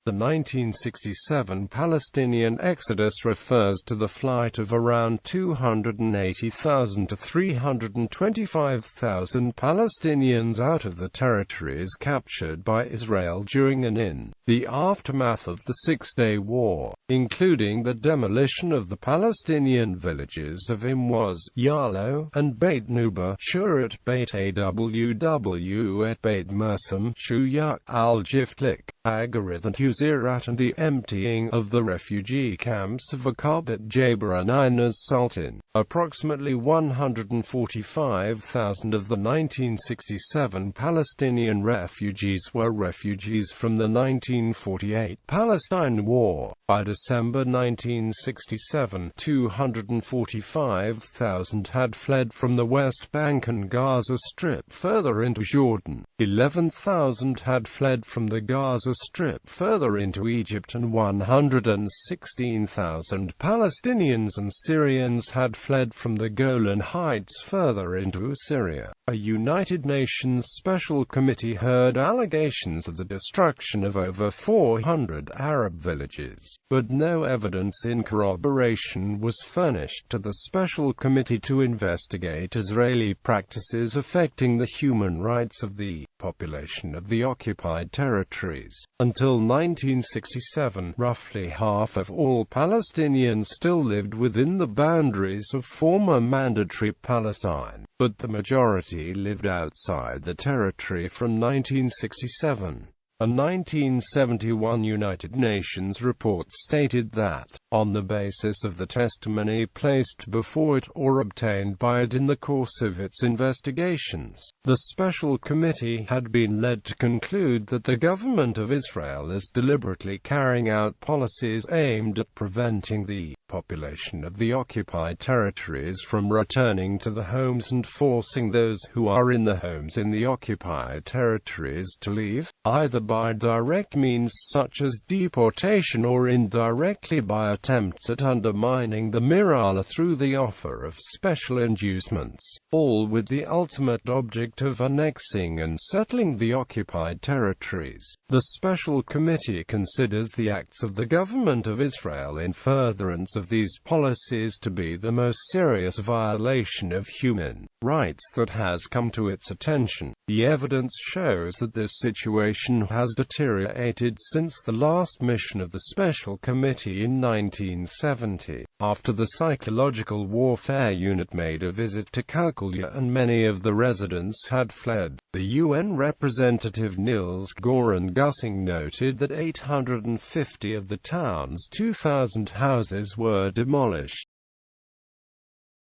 The 1967 Palestinian exodus refers to the flight of around 280,000 to 325,000 Palestinians out of the territories captured by Israel during and in the aftermath of the Six-Day War, including the demolition of the Palestinian villages of Imwas, Yalo, and Bayt Nuba, Surit, Beit Awwa, Beit Mirsem, Shuyukh, Al-Jiftlik, Agarith and Huseirat, and the emptying of the refugee camps of Aqabat Jaber and ʿEin as-Sultan. Approximately 145,000 of the 1967 Palestinian refugees were refugees from the 1948 Palestine War. By December 1967, 245,000 had fled from the West Bank and Gaza Strip further into Jordan. 11,000 had fled from the Gaza Strip further into Egypt, and 116,000 Palestinians and Syrians had fled from the Golan Heights further into Syria. A United Nations Special Committee heard allegations of the destruction of over 400 Arab villages, but no evidence in corroboration was furnished to the Special Committee to investigate Israeli practices affecting the human rights of the population of the occupied territories. Until 1967, roughly half of all Palestinians still lived within the boundaries of former mandatory Palestine, but the majority lived outside the territory from 1967. A 1971 United Nations report stated that, on the basis of the testimony placed before it or obtained by it in the course of its investigations, the Special Committee had been led to conclude that the government of Israel is deliberately carrying out policies aimed at preventing the population of the occupied territories from returning to the homes and forcing those who are in the homes in the occupied territories to leave, either by direct means such as deportation or indirectly by attempts at undermining the Mirala through the offer of special inducements, all with the ultimate object of annexing and settling the occupied territories. The Special Committee considers the acts of the government of Israel in furtherance of these policies to be the most serious violation of human rights that has come to its attention. The evidence shows that this situation has deteriorated since the last mission of the Special Committee in 1970, after the Psychological Warfare Unit made a visit to Kalkulia and many of the residents had fled. The UN representative Niels Goran Gussing noted that 850 of the town's 2,000 houses were demolished.